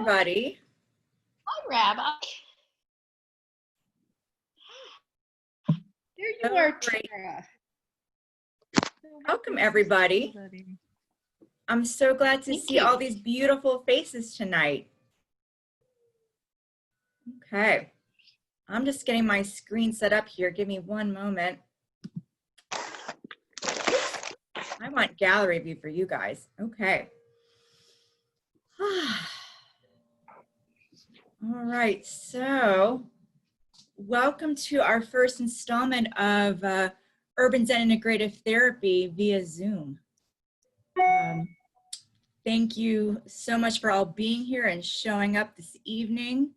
everybody. Hi, Rabbi. There you are, Tara. Welcome, everybody. I'm so glad to see all these beautiful faces tonight. Okay, I'm just getting my screen set up here. Give me one moment. I want gallery view for you guys. Okay. All right, so welcome to our first installment of Urban Zen Integrative Therapy via Zoom. Thank you so much for all being here and showing up this evening.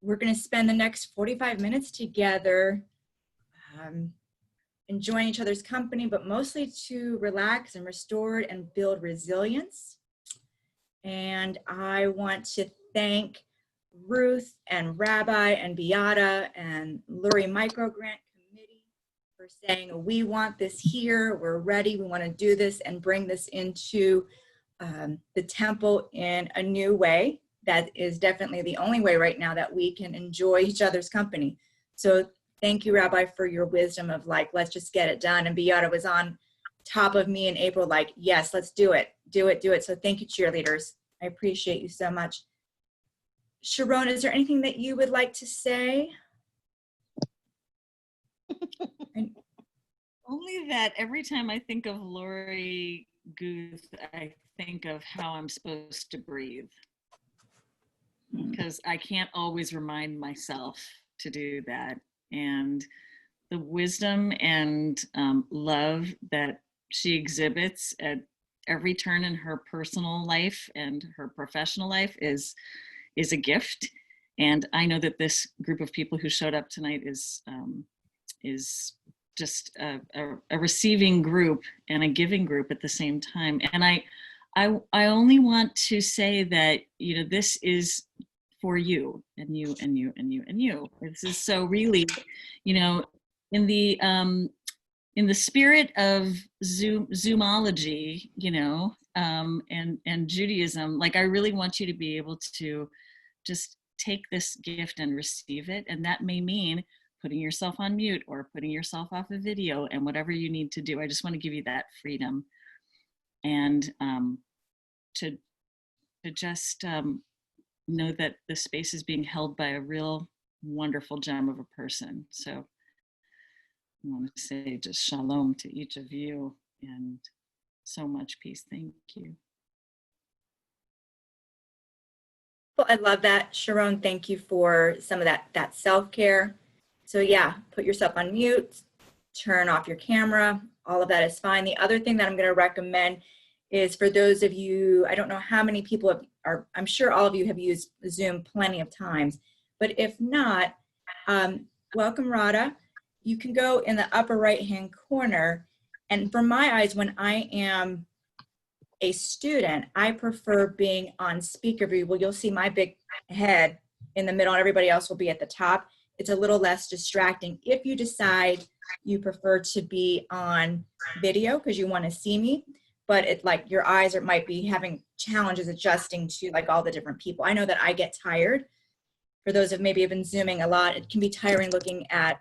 We're going to spend the next 45 minutes together enjoying each other's company, but mostly to relax and restore and build resilience. And I want to thank Ruth and Rabbi and Beata and Lori Microgrant Committee for saying, we want this here, we're ready, we want to do this and bring this into the temple in a new way. That is definitely the only way right now that we can enjoy each other's company. So thank you, Rabbi, for your wisdom of like, let's just get it done. And Beata was on top of me in April, like, yes, let's do it, do it, do it. So thank you, cheerleaders. I appreciate you so much. Sharon, is there anything that you would like to say? Only that every time I think of Lori Guth, I think of how I'm supposed to breathe. Because I can't always remind myself to do that. And the wisdom and love that she exhibits at every turn in her personal life and her professional life is a gift. And I know that this group of people who showed up tonight is just a receiving group and a giving group at the same time. And I only want to say that, you know, this is for you and you and you and you and you. This is so really, you know, in the spirit of Zoomology, you know, and Judaism, like I really want you to be able to just take this gift and receive it. And that may mean putting yourself on mute or putting yourself off a video and whatever you need to do. I just want to give you that freedom and to just know that the space is being held by a real wonderful gem of a person. So I want to say just shalom to each of you and so much peace. Thank you. Well, I love that, Sharon. Thank you for some of that self-care. So yeah, put yourself on mute, turn off your camera. All of that is fine. The other thing that I'm going to recommend is for those of you, I don't know how many people I'm sure all of you have used Zoom plenty of times, but if not, welcome, Radha. You can go in the upper right-hand corner, and for my eyes, when I am a student, I prefer being on speaker view. Well, you'll see my big head in the middle and everybody else will be at the top. It's a little less distracting if you decide you prefer to be on video because you want to see me, but it's like your eyes might be having challenges adjusting to like all the different people. I know that I get tired. For those of maybe have been Zooming a lot, it can be tiring looking at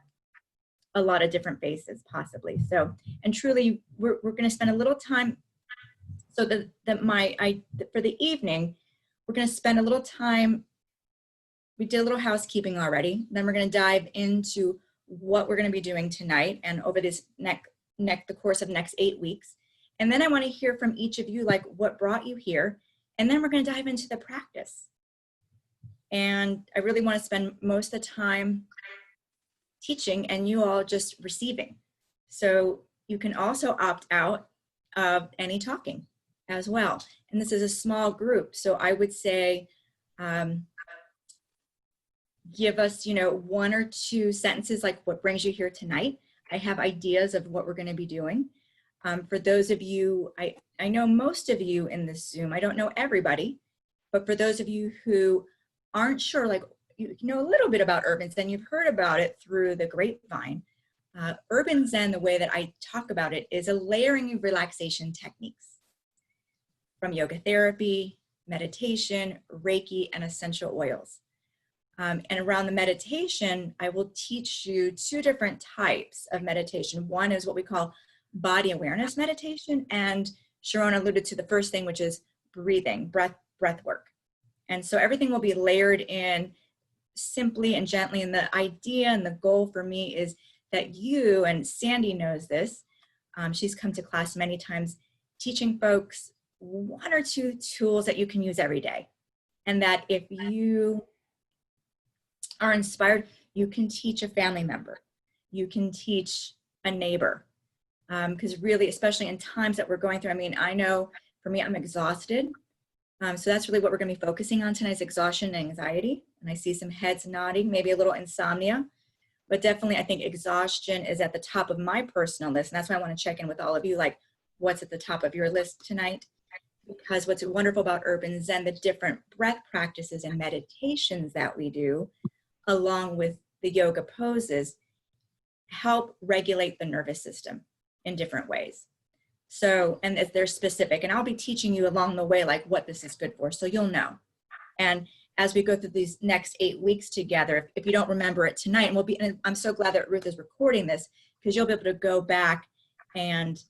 a lot of different faces possibly. So, and truly we're going to spend a little time so that for the evening, we're going to spend a little time. We did a little housekeeping already. Then we're going to dive into what we're going to be doing tonight and over this the course of next 8 weeks. And then I want to hear from each of you, like what brought you here. And then we're going to dive into the practice. And I really want to spend most of the time teaching and you all just receiving. So you can also opt out of any talking as well. And this is a small group. So I would say, give us, you know, 1 or 2 sentences, like what brings you here tonight. I have ideas of what we're going to be doing. For those of you, I know most of you in this Zoom, I don't know everybody, but for those of you who aren't sure, like you know a little bit about Urban Zen, you've heard about it through the grapevine. Urban Zen, the way that I talk about it, is a layering of relaxation techniques from yoga therapy meditation, Reiki, and essential oils. And around the meditation, I will teach you 2 different types of meditation. One is what we call body awareness meditation, and Sharon alluded to the first thing, which is breathing, breath work. And so everything will be layered in simply and gently. And the idea and the goal for me is that you, and Sandy knows this, she's come to class many times, teaching folks 1 or 2 tools that you can use every day. And that if you are inspired, you can teach a family member, you can teach a neighbor. Because really, especially in times that we're going through, I mean, I know for me, I'm exhausted. So that's really what we're going to be focusing on tonight, is exhaustion and anxiety. And I see some heads nodding, maybe a little insomnia, but definitely I think exhaustion is at the top of my personal list. And that's why I want to check in with all of you, like what's at the top of your list tonight? Because what's wonderful about Urban Zen, the different breath practices and meditations that we do, along with the yoga poses, help regulate the nervous system in different ways. So, and they're specific, and I'll be teaching you along the way, like what this is good for, so you'll know. And as we go through these next 8 weeks together, if you don't remember it tonight, and I'm so glad that Ruth is recording this, because you'll be able to go back and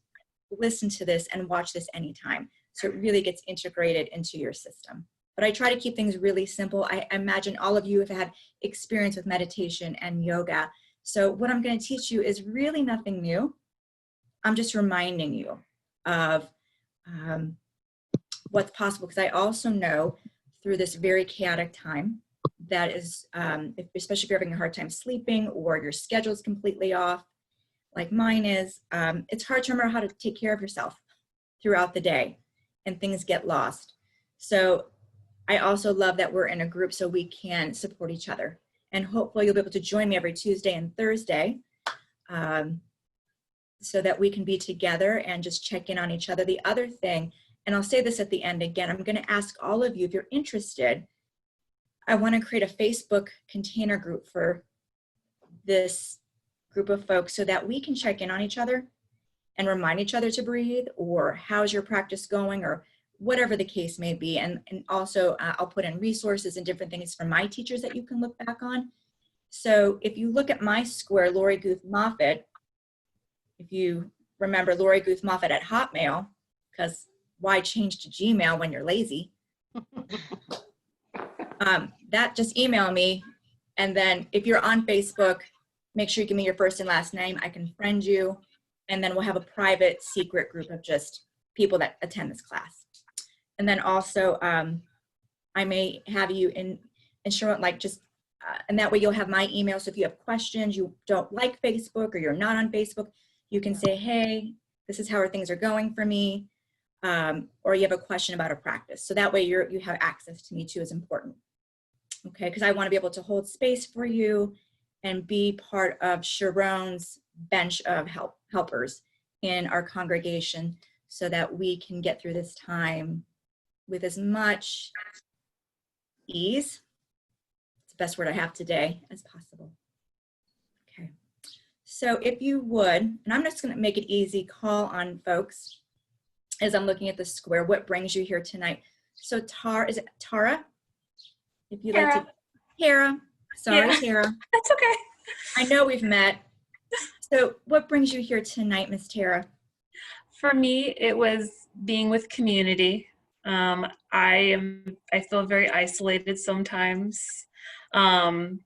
listen to this and watch this anytime. So it really gets integrated into your system. But I try to keep things really simple. I imagine all of you have had experience with meditation and yoga. So what I'm going to teach you is really nothing new. I'm just reminding you of what's possible, because I also know through this very chaotic time that is, especially if you're having a hard time sleeping or your schedule's completely off, like mine is, it's hard to remember how to take care of yourself throughout the day, and things get lost. So I also love that we're in a group so we can support each other. And hopefully you'll be able to join me every Tuesday and Thursday, so that we can be together and just check in on each other. The other thing, and I'll say this at the end again, I'm going to ask all of you, if you're interested, I want to create a Facebook container group for this group of folks so that we can check in on each other and remind each other to breathe, or how's your practice going, or whatever the case may be. And also I'll put in resources and different things from my teachers that you can look back on. So if you look at my square, Lori Guth Moffett, if you remember Lori Guth Moffett at Hotmail, because why change to Gmail when you're lazy? That, just email me. And then if you're on Facebook, make sure you give me your first and last name. I can friend you. And then we'll have a private secret group of just people that attend this class. And then also, I may have you in Sharon, like just, and that way you'll have my email. So if you have questions, you don't like Facebook or you're not on Facebook, you can say, hey, this is how things are going for me. Or you have a question about a practice. So that way you have access to me too, is important. Okay, because I want to be able to hold space for you and be part of Sharon's bench of helpers in our congregation, so that we can get through this time with as much ease, it's the best word I have today, as possible. Okay, so if you would, and I'm just going to make it easy, call on folks as I'm looking at the square, what brings you here tonight? So is it Tara? If you'd like to, Tara, sorry, yeah. Tara. That's okay. I know we've met. So what brings you here tonight, Miss Tara? For me, it was being with community. I feel very isolated sometimes. I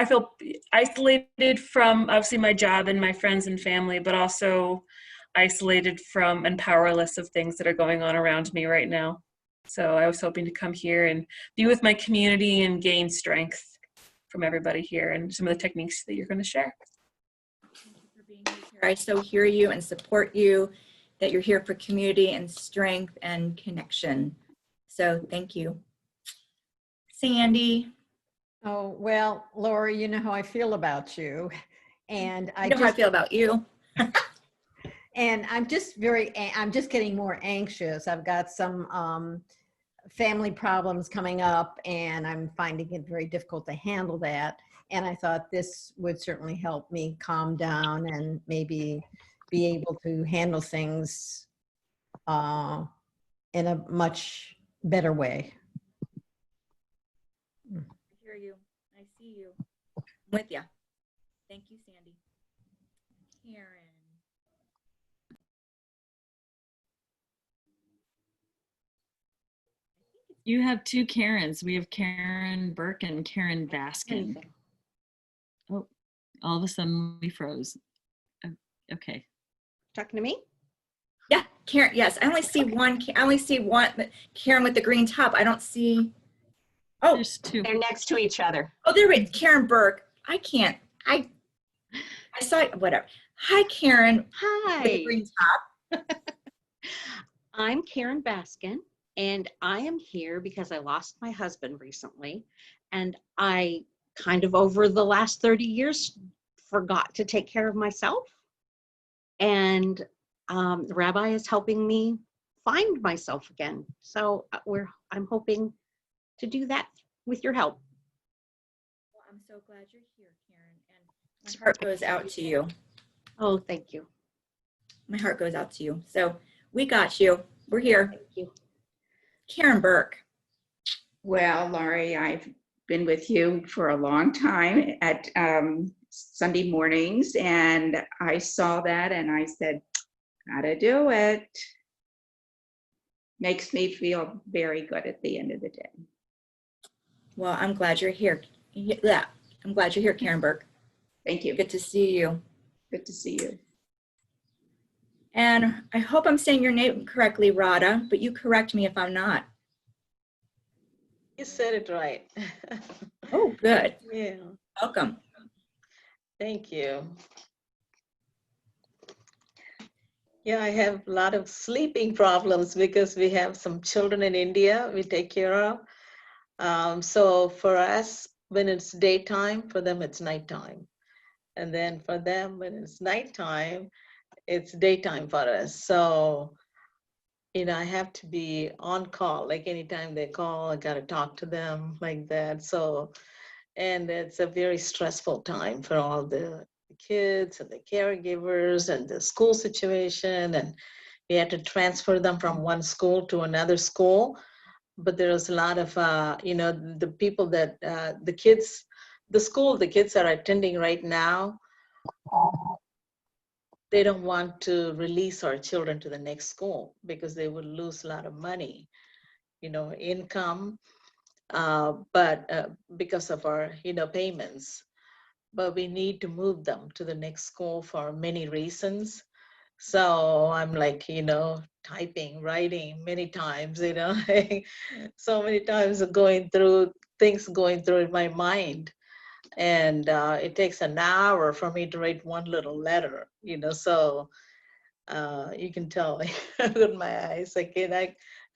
feel isolated from obviously my job and my friends and family, but also isolated from and powerless of things that are going on around me right now. So I was hoping to come here and be with my community and gain strength from everybody here and some of the techniques that you're going to share. Thank you for being here. I so hear you and support you, that you're here for community and strength and connection. So thank you. Sandy. Oh, well, Lori, you know how I feel about you. And I know how I feel about you. And I'm just getting more anxious. I've got some family problems coming up, and I'm finding it very difficult to handle that. And I thought this would certainly help me calm down and maybe be able to handle things in a much better way. I hear you. I see you. I'm with you. Thank you, Sandy. Karen. You have two Karens. We have Karen Berk and Karen Baskin. Oh, all of a sudden we froze. Okay. Talking to me? Yeah, Karen. Yes, I only see one. I only see one. Karen with the green top. I don't see. Oh, There's two. They're next to each other. oh, there we. Karen Burke. I can't. I saw it. Whatever. Hi, Karen with the Hi, green top. I'm Karen Baskin, and I am here because I lost my husband recently, and I kind of over the last 30 years forgot to take care of myself. And the Rabbi is helping me find myself again. So I'm hoping to do that with your help. Well, I'm so glad you're here, Karen, and my heart goes out to you. Oh, thank you. My heart goes out to you. So we got you. We're here. Thank you. Karen Burke. Well, Lori, I've been with you for a long time at Sunday mornings, and I saw that and I said, gotta do it. Makes me feel very good at the end of the day. Well, I'm glad you're here. Yeah, I'm glad you're here, Karen Burke. Thank you. Good to see you. Good to see you. And I hope I'm saying your name correctly, Radha, but you correct me if I'm not. You said it right. Oh, good. Yeah, Welcome. thank you. Yeah, I have a lot of sleeping problems because we have some children in India we take care of. So for us, when it's daytime, for them it's nighttime. And then for them, when it's nighttime, it's daytime for us. So, I have to be on call, like anytime they call, I gotta talk to them like that. So, and it's a very stressful time for all the kids and the caregivers and the school situation. And we had to transfer them from one school to another school. But there's a lot of, the people that, the school the kids are attending right now, they don't want to release our children to the next school because they would lose a lot of money, income, but because of our, payments. But we need to move them to the next school for many reasons. So I'm like, typing, writing many times, so many times going through in my mind. And it takes an hour for me to write one little letter, so you can tell with my eyes, I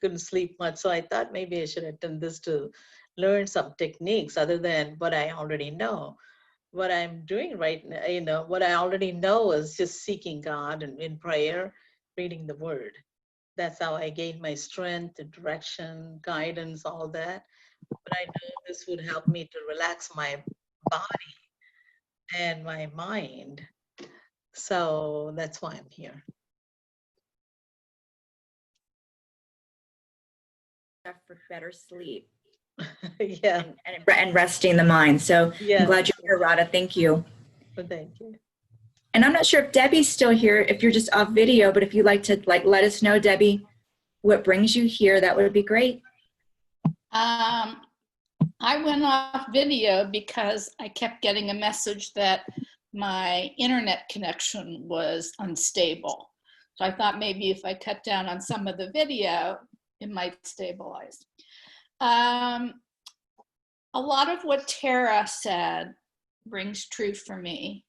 couldn't sleep much. So I thought maybe I should have done this to learn some techniques other than what I already know. What I'm doing right now, what I already know is just seeking God and in prayer, reading the word. That's how I gain my strength, the direction, guidance, all that. But I know this would help me to relax my body and my mind. So that's why I'm here. For better sleep Yeah, and resting the mind. So yeah. I'm glad you're here, Radha. Thank you. Well, thank you. And I'm not sure if Debbie's still here, if you're just off video, but if you'd like to let us know, Debbie, what brings you here, that would be great. I went off video because I kept getting a message that my internet connection was unstable. So I thought maybe if I cut down on some of the video, it might stabilize. A lot of what Tara said rings true for me.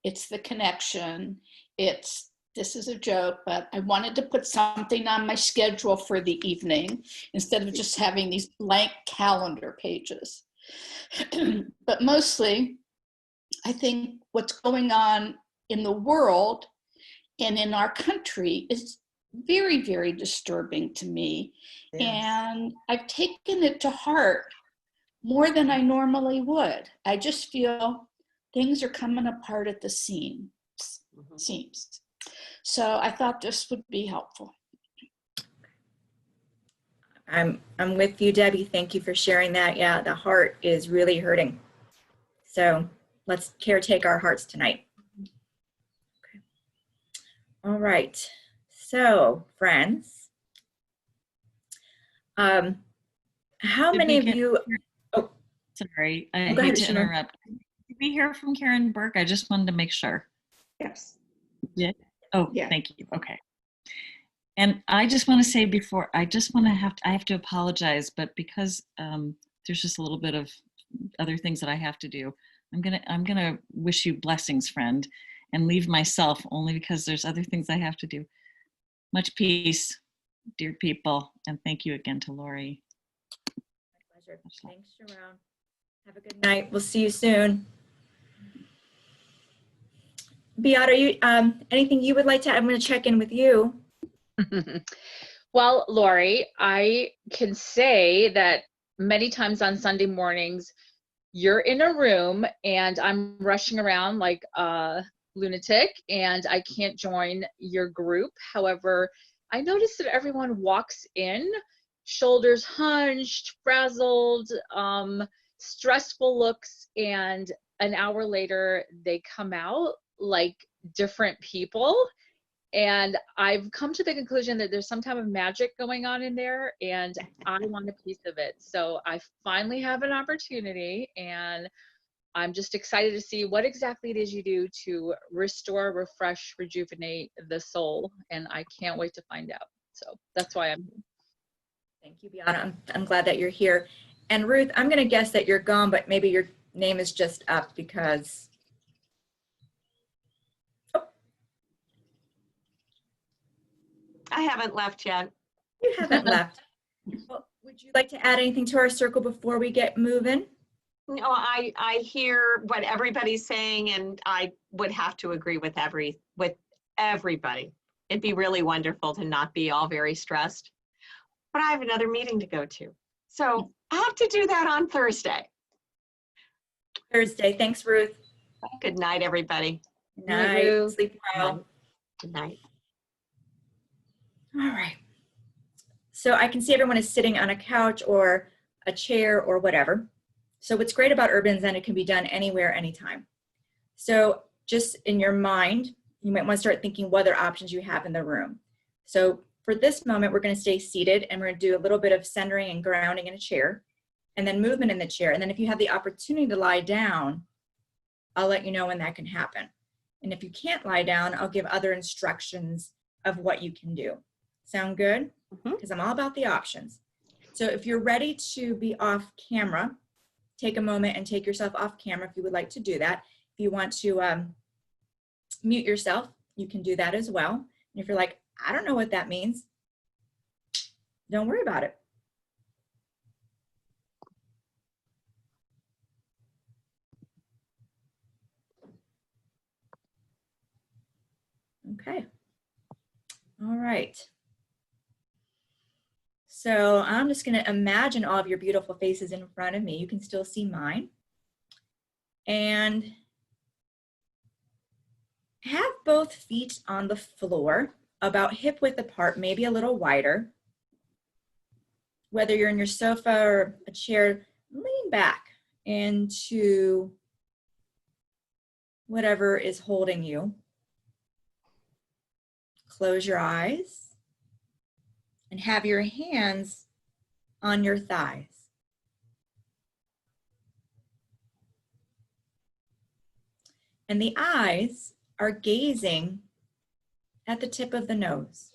It's the connection. This is a joke, but I wanted to put something on my schedule for the evening instead of just having these blank calendar pages. But mostly, I think what's going on in the world and in our country is very, very disturbing to me. Yes. And I've taken it to heart more than I normally would. I just feel things are coming apart at the seams. So I thought this would be helpful. I'm with you, Debbie. Thank you for sharing that. Yeah, the heart is really hurting. So let's caretake our hearts tonight. Okay. All right. So, friends, how Did many we of get- you? Oh, Sorry, I go hate ahead, to Sharon. interrupt. Did we hear from Karen Berk? I just wanted to make sure. Yes. Yeah. Oh, Yeah. thank you. Okay. And I just want to say before, I have to apologize, but because there's just a little bit of other things that I have to do, I'm gonna wish you blessings, friend, and leave myself only because there's other things I have to do. Much peace, dear people, and thank you again to Lori. My pleasure. Thanks, Sharon. Have a good night. We'll see you soon. Beata, you anything you would like to add? I'm going to check in with you. Well, Lori, I can say that many times on Sunday mornings, you're in a room and I'm rushing around like a lunatic and I can't join your group. However, I notice that everyone walks in, shoulders hunched, frazzled, stressful looks, and an hour later they come out like different people. And I've come to the conclusion that there's some type of magic going on in there and I want a piece of it. So I finally have an opportunity and I'm just excited to see what exactly it is you do to restore, refresh, rejuvenate the soul. And I can't wait to find out. So that's why I'm here. Thank you, Beata. I'm glad that you're here. And Ruth, I'm going to guess that you're gone, but maybe your name is just up because. Oh, I haven't left yet. you haven't left. Well, would you like to add anything to our circle before we get moving? No, I hear what everybody's saying, and I would have to agree with everybody. It'd be really wonderful to not be all very stressed. But I have another meeting to go to. So I have to do that on Thursday. Thursday. Thanks, Ruth. Good night, everybody. Good Night, night. Ruth. Sleep well. Good night. All right. So I can see everyone is sitting on a couch or a chair or whatever. So what's great about Urban Zen, it can be done anywhere, anytime. So just in your mind, you might want to start thinking what other options you have in the room. So for this moment, we're going to stay seated and we're going to do a little bit of centering and grounding in a chair and then movement in the chair. And then if you have the opportunity to lie down, I'll let you know when that can happen. And if you can't lie down, I'll give other instructions of what you can do. Sound good? Because I'm all about the options. So if you're ready to be off camera, take a moment and take yourself off camera if you would like to do that. If you want to mute yourself, you can do that as well. And if you're like, I don't know what that means, don't worry about it. Okay. All right. So I'm just going to imagine all of your beautiful faces in front of me. You can still see mine. And have both feet on the floor, about hip width apart, maybe a little wider. Whether you're in your sofa or a chair, lean back into whatever is holding you. Close your eyes and have your hands on your thighs. And the eyes are gazing at the tip of the nose.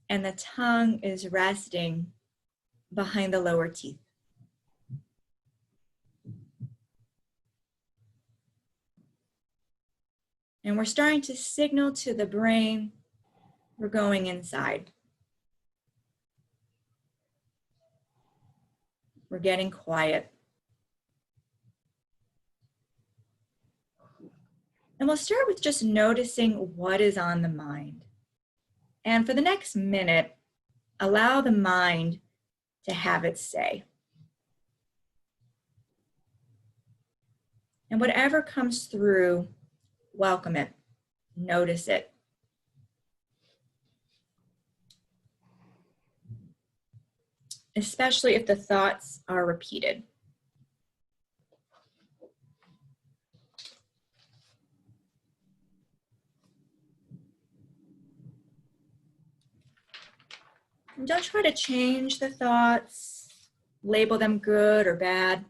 And the tongue is resting behind the lower teeth. And we're starting to signal to the brain we're going inside. We're getting quiet. And we'll start with just noticing what is on the mind. And for the next minute, allow the mind to have its say. And whatever comes through, welcome it, notice it. especially if the thoughts are repeated. And don't try to change the thoughts, label them good or bad.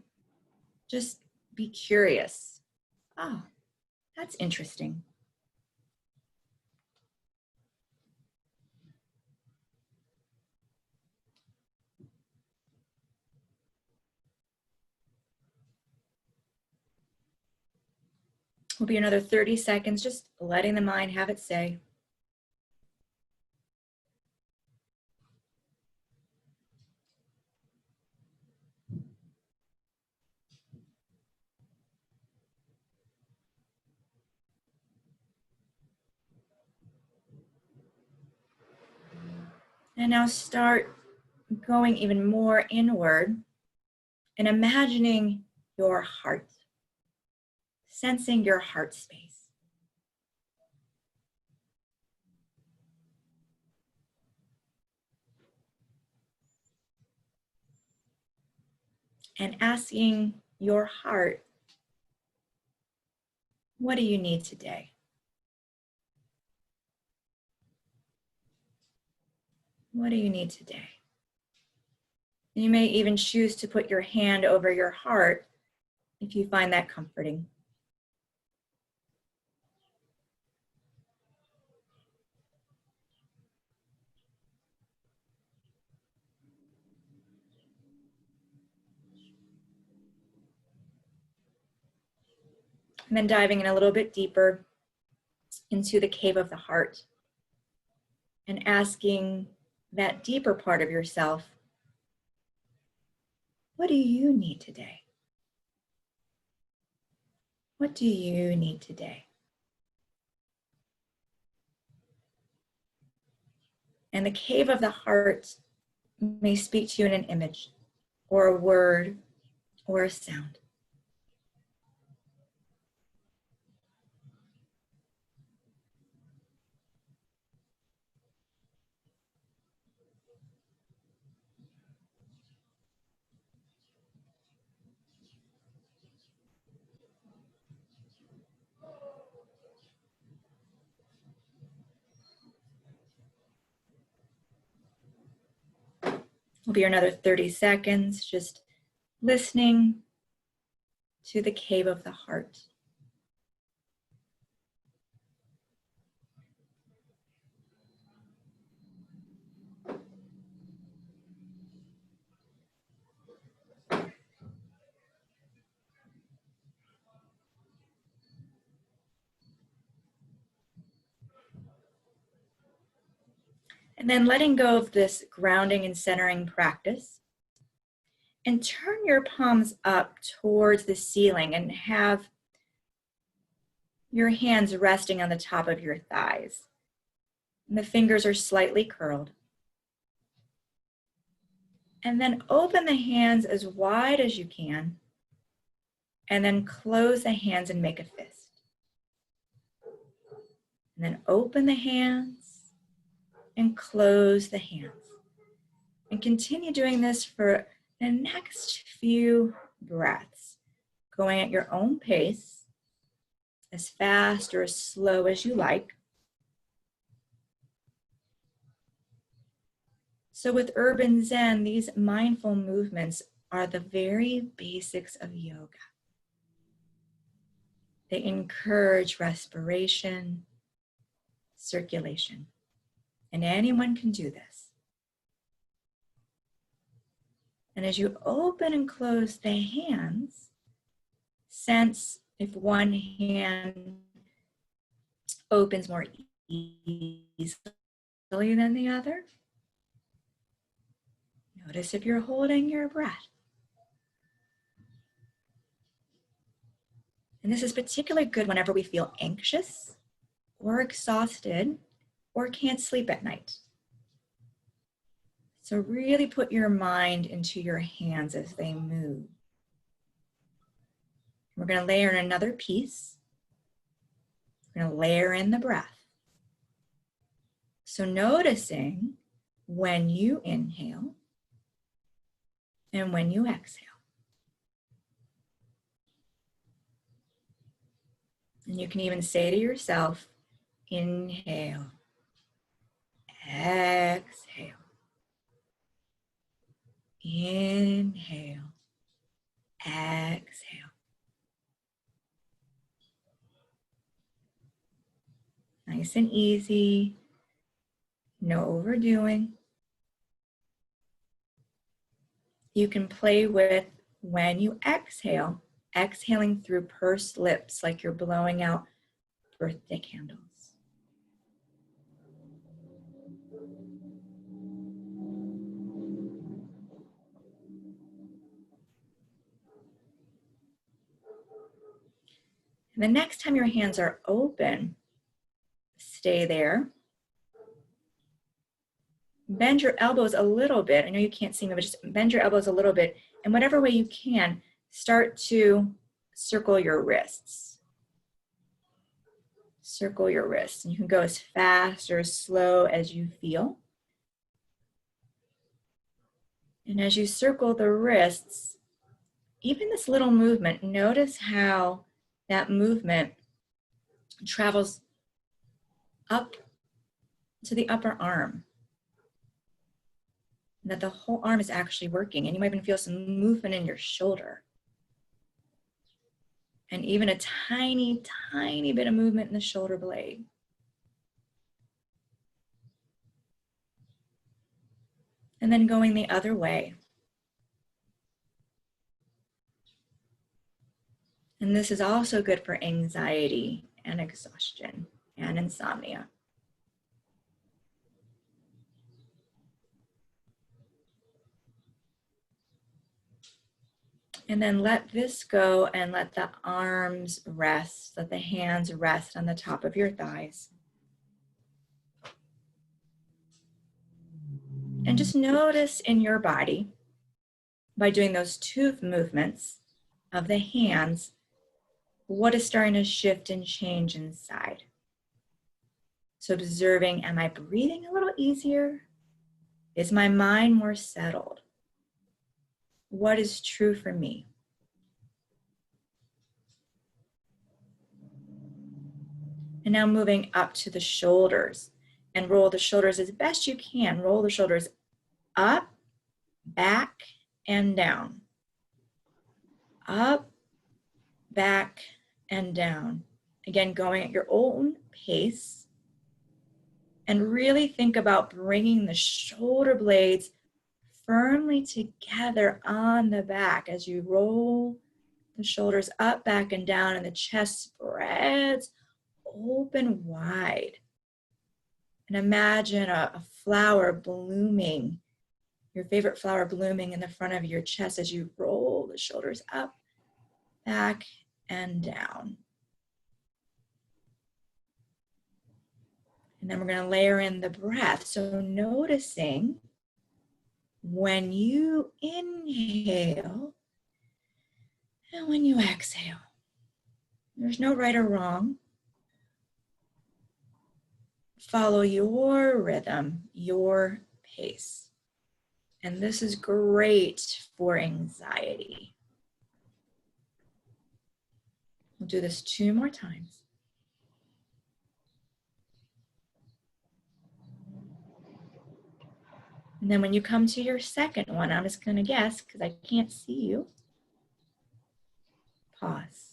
Just be curious. Oh, that's interesting. Will be another 30 seconds, just letting the mind have its say. And now start going even more inward and imagining your heart, sensing your heart space. And asking your heart, what do you need today? What do you need today? You may even choose to put your hand over your heart if you find that comforting. And then diving in a little bit deeper into the cave of the heart and asking that deeper part of yourself, what do you need today? What do you need today? And the cave of the heart may speak to you in an image or a word or a sound. Will be another 30 seconds, just listening to the cave of the heart. And then letting go of this grounding and centering practice. And turn your palms up towards the ceiling and have your hands resting on the top of your thighs. And the fingers are slightly curled. And then open the hands as wide as you can. And then close the hands and make a fist. And then open the hands and close the hands. And continue doing this for the next few breaths, going at your own pace, as fast or as slow as you like. So with Urban Zen, these mindful movements are the very basics of yoga. They encourage respiration, circulation, and anyone can do this. And as you open and close the hands, sense if one hand opens more easily than the other. Notice if you're holding your breath. And this is particularly good whenever we feel anxious or exhausted or can't sleep at night. So really put your mind into your hands as they move. We're going to layer in another piece. We're going to layer in the breath. So noticing when you inhale And when you exhale, and you can even say to yourself, inhale, exhale, inhale, exhale. Nice and easy, no overdoing. You can play with when you exhale, exhaling through pursed lips like you're blowing out birthday candles. And the next time your hands are open, stay there. Bend your elbows a little bit. I know you can't see me, but just bend your elbows a little bit. And whatever way you can, start to circle your wrists. Circle your wrists. And you can go as fast or as slow as you feel. And as you circle the wrists, even this little movement, notice how that movement travels up to the upper arm. And that the whole arm is actually working. And you might even feel some movement in your shoulder. And even a tiny, tiny bit of movement in the shoulder blade. And then going the other way. And this is also good for anxiety and exhaustion and insomnia. And then let this go and let the arms rest, let the hands rest on the top of your thighs. And just notice in your body, by doing those two movements of the hands, what is starting to shift and change inside. So observing, am I breathing a little easier? Is my mind more settled? What is true for me? And now moving up to the shoulders, and roll the shoulders as best you can. Roll the shoulders up, back, and down. Up, back, and down. Again, going at your own pace. And really think about bringing the shoulder blades firmly together on the back as you roll the shoulders up, back, and down, and the chest spreads open wide. And imagine a flower blooming, your favorite flower blooming in the front of your chest as you roll the shoulders up, back, and down. And then we're going to layer in the breath. So noticing when you inhale and when you exhale. There's no right or wrong. Follow your rhythm, your pace. And this is great for anxiety. We'll do this 2 more times. And then when you come to your second one, I'm just going to guess because I can't see you. Pause.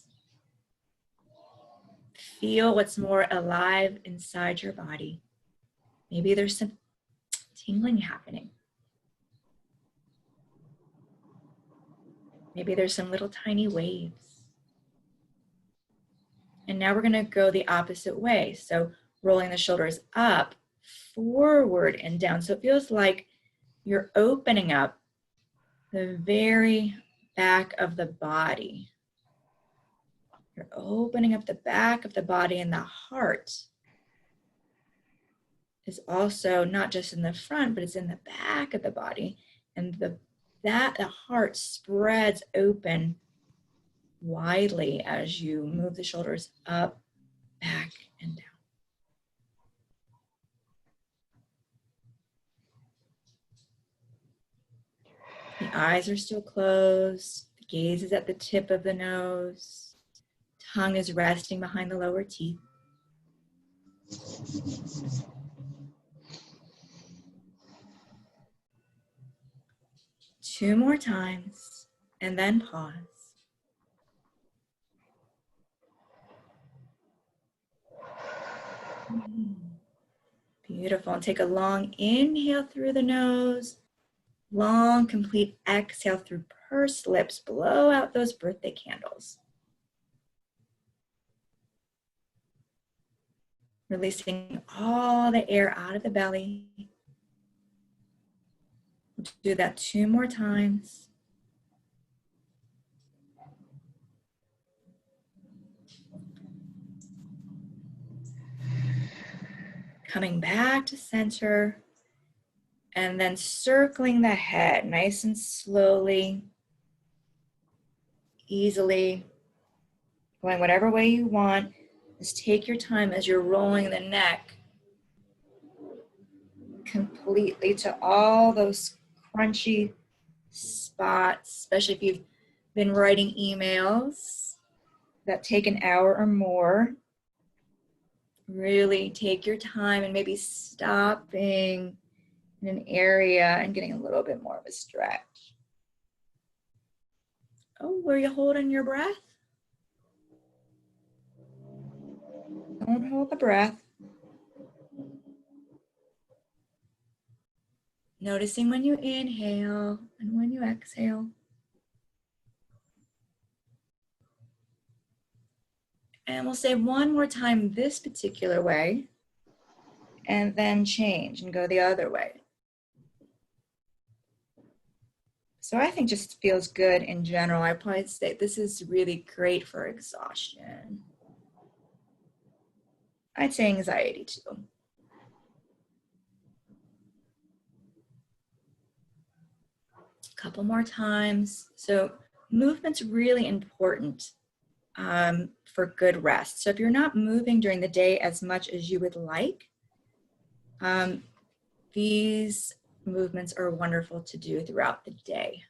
Feel what's more alive inside your body. Maybe there's some tingling happening. Maybe there's some little tiny waves. And now we're going to go the opposite way. So rolling the shoulders up, forward, and down. So it feels like you're opening up the very back of the body. You're opening up the back of the body, and the heart is also not just in the front, but it's in the back of the body. And the heart spreads open widely as you move the shoulders up, back, and down. The eyes are still closed. The gaze is at the tip of the nose. Tongue is resting behind the lower teeth. Two more times, and then pause. Beautiful. And take a long inhale through the nose. Long, complete exhale through pursed lips. Blow out those birthday candles. Releasing all the air out of the belly. Do that two more times. Coming back to center. And then circling the head nice and slowly, easily, going whatever way you want. Just take your time as you're rolling the neck completely to all those crunchy spots, especially if you've been writing emails that take an hour or more. Really take your time and maybe stopping in an area and getting a little bit more of a stretch. Oh, were you holding your breath? Don't hold the breath. Noticing when you inhale and when you exhale. And we'll say one more time this particular way, and then change and go the other way. So I think just feels good in general. I'd probably say this is really great for exhaustion. I'd say anxiety too. A couple more times. So movement's really important for good rest. So if you're not moving during the day as much as you would like, these movements are wonderful to do throughout the day.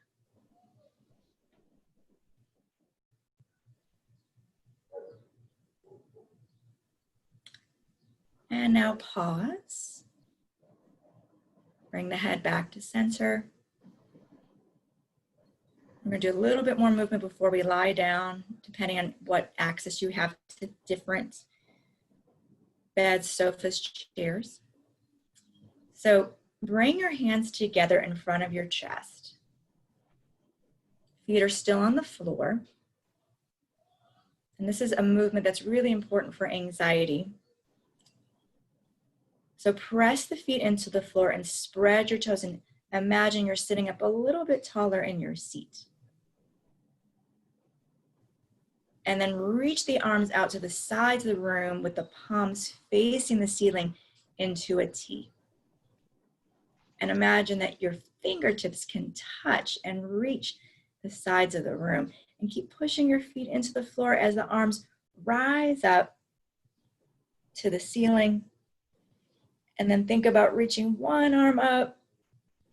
And now pause. Bring the head back to center. We're going to do a little bit more movement before we lie down, depending on what access you have to different beds, sofas, chairs. So bring your hands together in front of your chest. Feet are still on the floor. And this is a movement that's really important for anxiety. So press the feet into the floor and spread your toes and imagine you're sitting up a little bit taller in your seat. And then reach the arms out to the sides of the room with the palms facing the ceiling into a T. And imagine that your fingertips can touch and reach the sides of the room. And keep pushing your feet into the floor as the arms rise up to the ceiling. And then think about reaching one arm up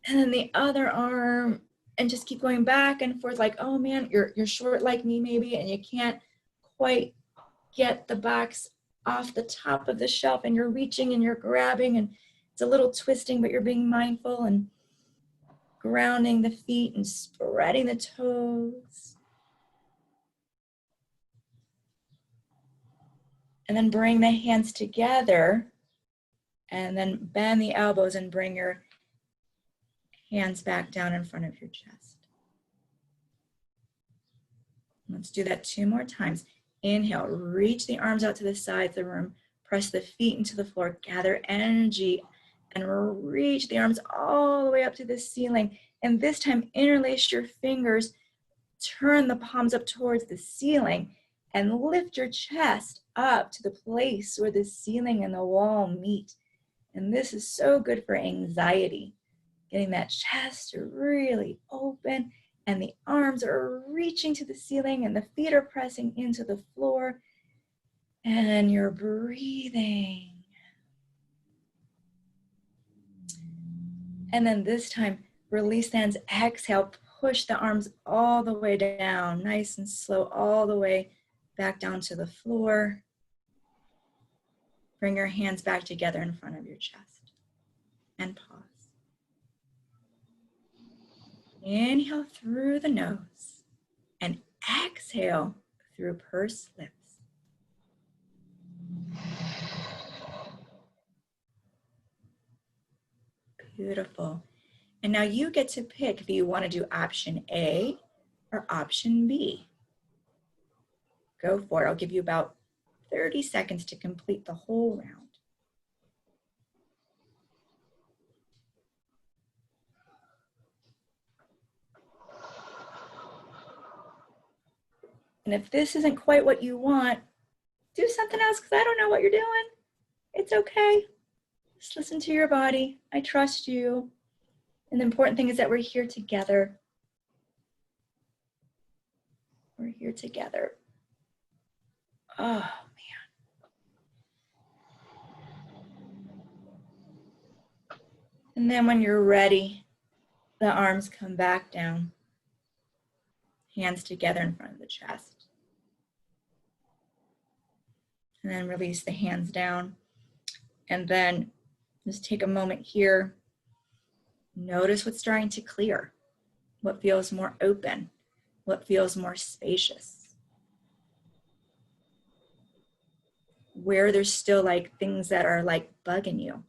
and then the other arm, and just keep going back and forth like, oh man, you're short like me maybe, and you can't quite get the box off the top of the shelf, and you're reaching and you're grabbing and it's a little twisting, but you're being mindful and grounding the feet and spreading the toes. And then bring the hands together and then bend the elbows and bring your hands back down in front of your chest. Let's do that two more times. Inhale, reach the arms out to the sides of the room, press the feet into the floor, gather energy, and reach the arms all the way up to the ceiling. And this time, interlace your fingers, turn the palms up towards the ceiling, and lift your chest up to the place where the ceiling and the wall meet. And this is so good for anxiety. Getting that chest really open, and the arms are reaching to the ceiling and the feet are pressing into the floor, and you're breathing. And then this time, release the hands, exhale, push the arms all the way down, nice and slow, all the way back down to the floor. Bring your hands back together in front of your chest and pause. Inhale through the nose and exhale through pursed lips. Beautiful. And now you get to pick if you want to do option A or option B. Go for it. I'll give you about 30 seconds to complete the whole round. And if this isn't quite what you want, do something else because I don't know what you're doing. It's okay. Just listen to your body. I trust you. And the important thing is that we're here together. We're here together. Oh, man. And then when you're ready, the arms come back down. Hands together in front of the chest. And then release the hands down. And then just take a moment here. Notice what's starting to clear. What feels more open. What feels more spacious. Where there's still like things that are like bugging you.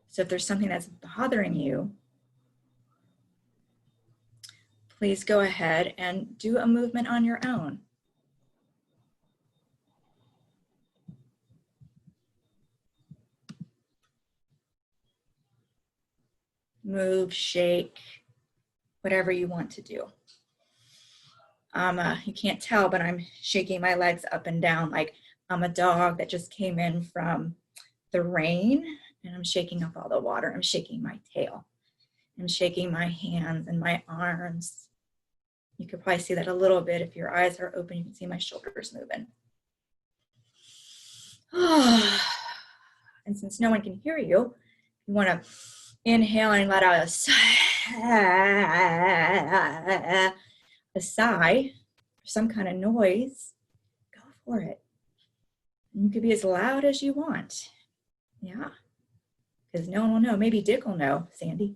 So if there's something that's bothering you, please go ahead and do a movement on your own. Move, shake, whatever you want to do. You can't tell, but I'm shaking my legs up and down like I'm a dog that just came in from the rain, and I'm shaking up all the water. I'm shaking my tail. I'm shaking my hands and my arms. You could probably see that a little bit. If your eyes are open, you can see my shoulders moving. And since no one can hear you, you want to inhale and let out a sigh, or some kind of noise. Go for it. And you could be as loud as you want. Yeah, because no one will know. Maybe Dick will know, Sandy.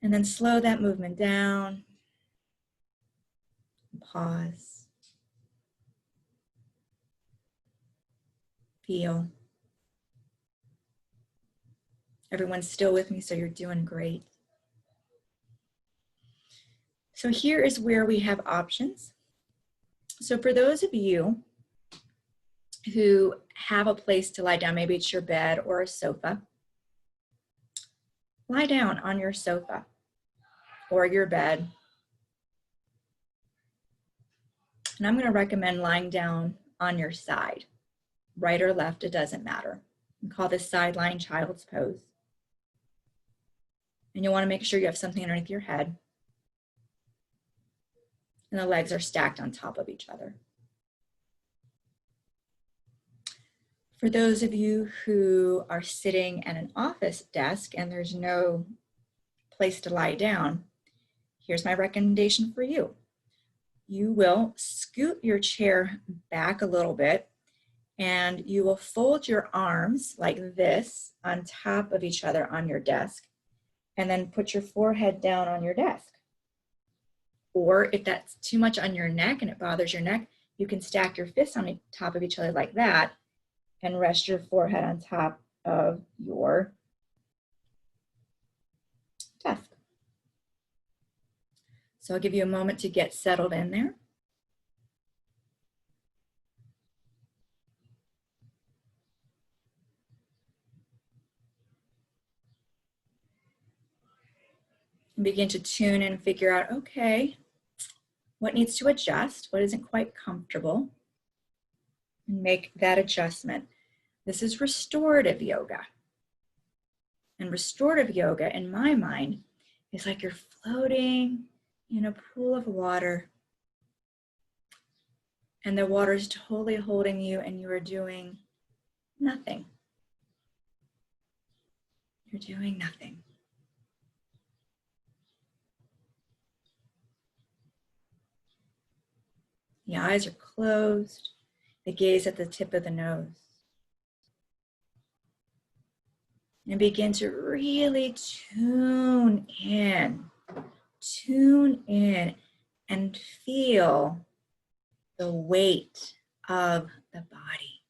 And then slow that movement down. Pause. Feel. Everyone's still with me, so you're doing great. So here is where we have options. So for those of you who have a place to lie down, maybe it's your bed or a sofa, lie down on your sofa or your bed. And I'm going to recommend lying down on your side, right or left, it doesn't matter. We call this side lying child's pose. And you'll want to make sure you have something underneath your head. And the legs are stacked on top of each other. For those of you who are sitting at an office desk and there's no place to lie down, here's my recommendation for you. You will scoot your chair back a little bit and you will fold your arms like this on top of each other on your desk and then put your forehead down on your desk. Or if that's too much on your neck and it bothers your neck, you can stack your fists on top of each other like that and rest your forehead on top of your desk. So I'll give you a moment to get settled in there. And begin to tune in and figure out, okay, what needs to adjust? What isn't quite comfortable? And make that adjustment. This is restorative yoga. And restorative yoga, in my mind, is like you're floating in a pool of water. And the water is totally holding you and you are doing nothing. You're doing nothing. The eyes are closed. The gaze at the tip of the nose. And begin to really tune in and feel the weight of the body.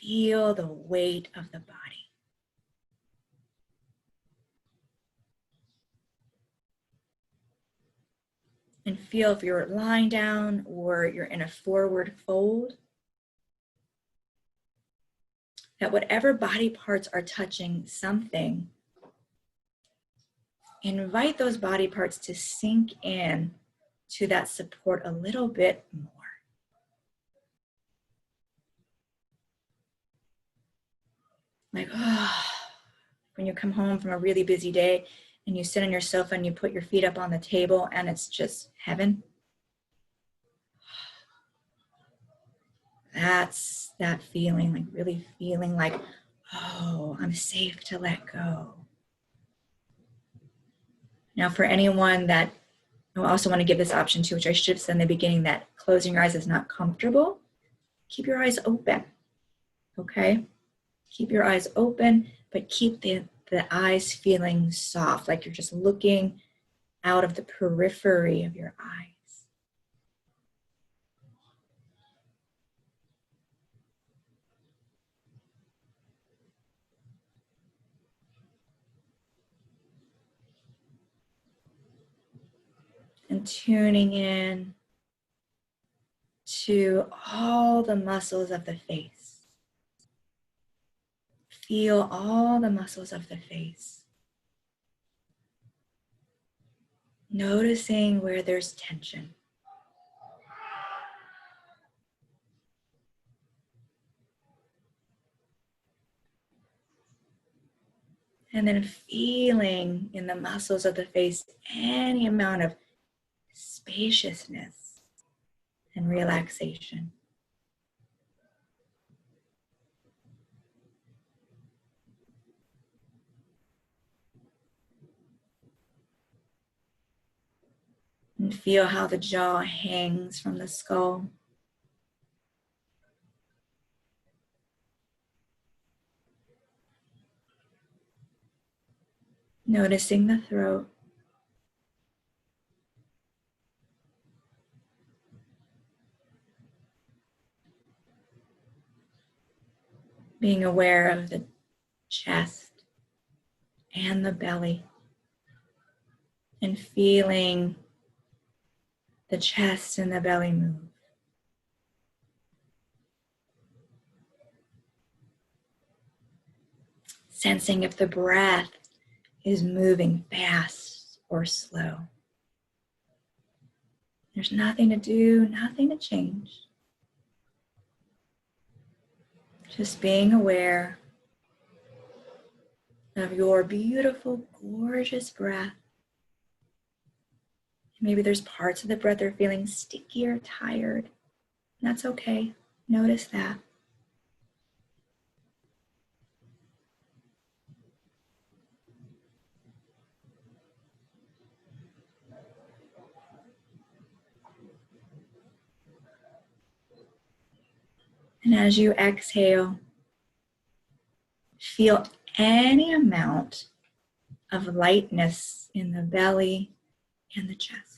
Feel the weight of the body. And feel if you're lying down or you're in a forward fold, that whatever body parts are touching something, invite those body parts to sink in to that support a little bit more. Like, oh, when you come home from a really busy day and you sit on your sofa and you put your feet up on the table and it's just heaven. That's that feeling, like really feeling like, oh, I'm safe to let go. Now for anyone that, I also want to give this option too, which I should have said in the beginning, that closing your eyes is not comfortable. Keep your eyes open, okay? Keep your eyes open, but keep the eyes feeling soft, like you're just looking out of the periphery of your eyes. And tuning in to all the muscles of the face. Feel all the muscles of the face. Noticing where there's tension. And then feeling in the muscles of the face any amount of spaciousness and relaxation. And feel how the jaw hangs from the skull. Noticing the throat. Being aware of the chest and the belly. And feeling the chest and the belly move. Sensing if the breath is moving fast or slow. There's nothing to do, nothing to change. Just being aware of your beautiful, gorgeous breath. Maybe there's parts of the breath that are feeling sticky or tired. That's okay. Notice that. And as you exhale, feel any amount of lightness in the belly and the chest.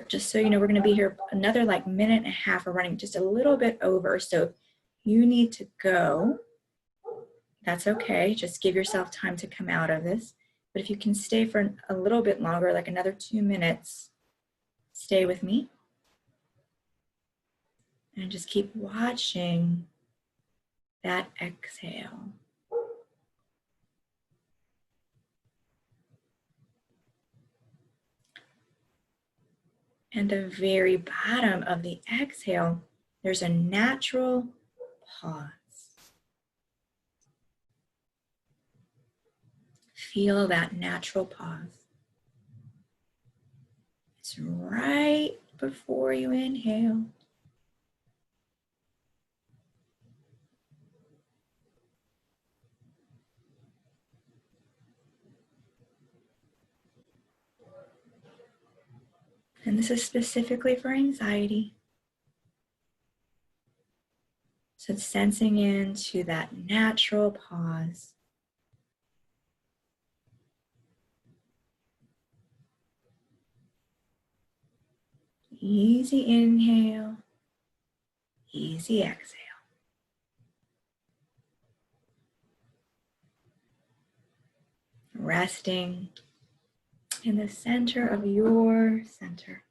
Just so you know, we're going to be here another like minute and a half. We're running just a little bit over. So if you need to go, that's okay. Just give yourself time to come out of this. But if you can stay for a little bit longer, like another 2 minutes, stay with me. And just keep watching that exhale. And the very bottom of the exhale, there's a natural pause. Feel that natural pause. It's right before you inhale. And this is specifically for anxiety. So it's sensing into that natural pause. Easy inhale, easy exhale. Resting in the center of your center.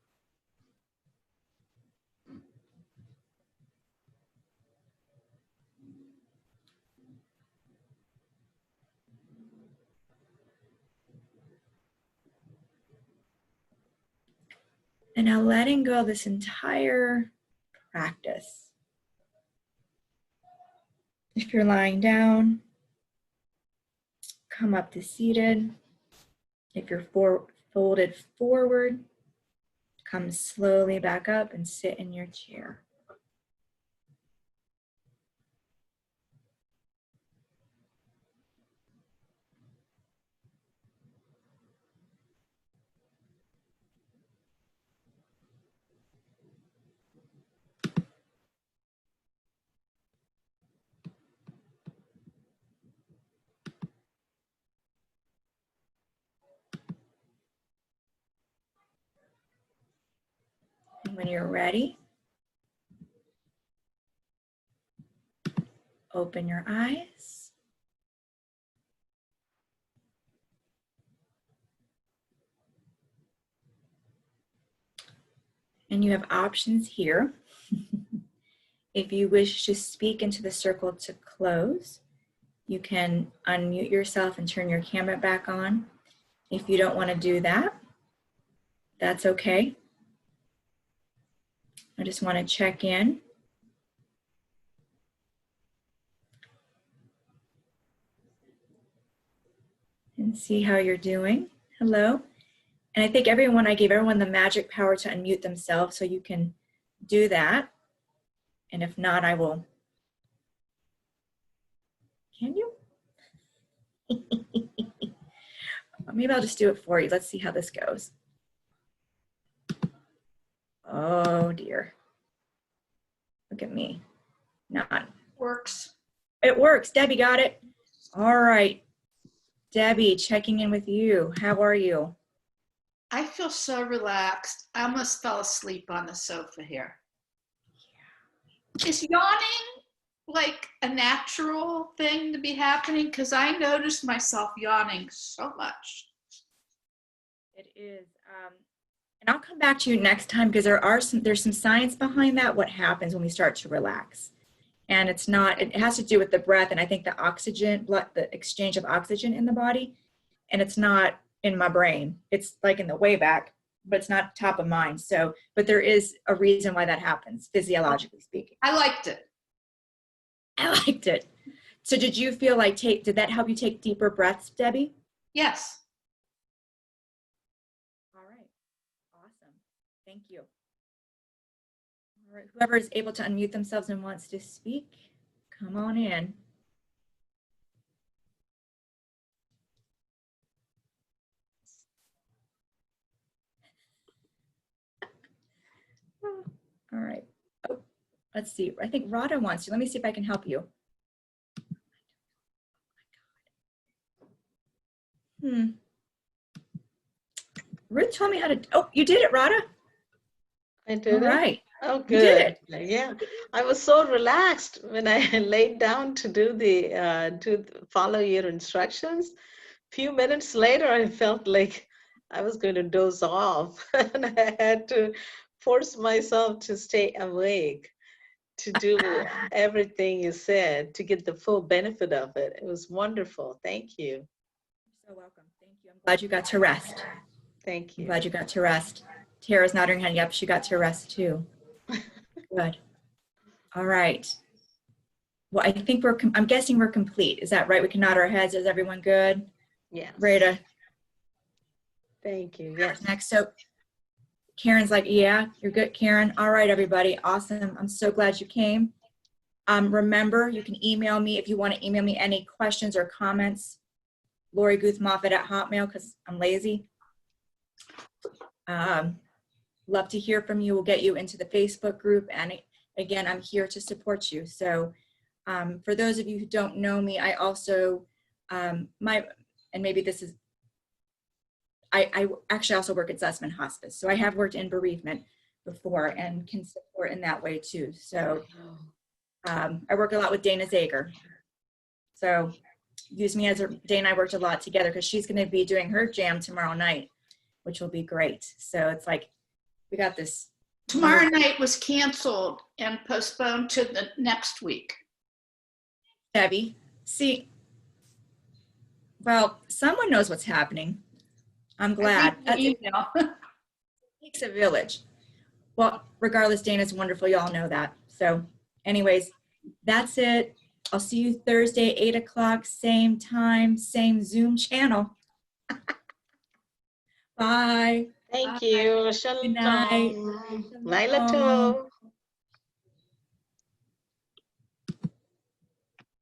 And now letting go of this entire practice. If you're lying down, come up to seated. If you're folded forward, come slowly back up and sit in your chair. And when you're ready, open your eyes. And you have options here. If you wish to speak into the circle to close, you can unmute yourself and turn your camera back on. If you don't want to do that, that's okay. I just want to check in. And see how you're doing. Hello. And I think I gave everyone the magic power to unmute themselves, so you can do that. And if not, I will. Can you? Maybe I'll just do it for you. Let's see how this goes. Oh dear. Look at me. Not. Works. It works. Debbie got it. All right. Debbie, checking in with you. How are you? I feel so relaxed. I almost fell asleep on the sofa here. Is yawning like a natural thing to be happening? Because I noticed myself yawning so much. It is. And I'll come back to you next time, because there's some science behind that, what happens when we start to relax. And it has to do with the breath, and I think the exchange of oxygen in the body, and it's not in my brain. It's like in the way back, but it's not top of mind. So, but there is a reason why that happens, physiologically speaking. I liked it. I liked it. So did you feel like, did that help you take deeper breaths, Debbie? Yes. All right. Awesome. Thank you. All right. Whoever is able to unmute themselves and wants to speak, come on in. All right. Oh, let's see. I think Radha wants to. Let me see if I can help you. Ruth told me how to. Oh, you did it, Radha. I did All it. right. Oh, You did good. Yeah, I was so relaxed when I laid down to do follow your instructions. Few minutes later, I felt like I was going to doze off, and I had to force myself to stay awake to do everything you said to get the full benefit of it. It was wonderful. Thank you. You're so welcome. Thank you. I'm glad you got to rest. Thank I'm you. glad you got to rest. Tara's nodding her head. Yep, she got to rest too. Good. All right. Well, I think I'm guessing we're complete. Is that right? We can nod our heads. Is everyone good? Yes. Ready to Thank you. Yes. next? So Karen's like, yeah, you're good, Karen. All right, everybody. Awesome. I'm so glad you came. Remember, you can email me if you want to email me any questions or comments. Lori Guth Moffett at Hotmail, because I'm lazy. Love to hear from you. We'll get you into the Facebook group. And again, I'm here to support you. So for those of you who don't know me, I also, and maybe this is, I actually also work at Sussman Hospice. So I have worked in bereavement before and can support in that way too. So I work a lot with Dana Zager. So use me as Dana and I worked a lot together because she's going to be doing her jam tomorrow night, which will be great. So it's like, we got this. Tomorrow night was canceled and postponed to the next week. Debbie, see, well, someone knows what's happening. I'm glad. It takes a village. Well, regardless, Dana's wonderful. Y'all know that. So anyways, that's it. I'll see you Thursday, 8 o'clock, same time, same Zoom channel. Bye. Thank you. Shalom. Good night. Laila tov.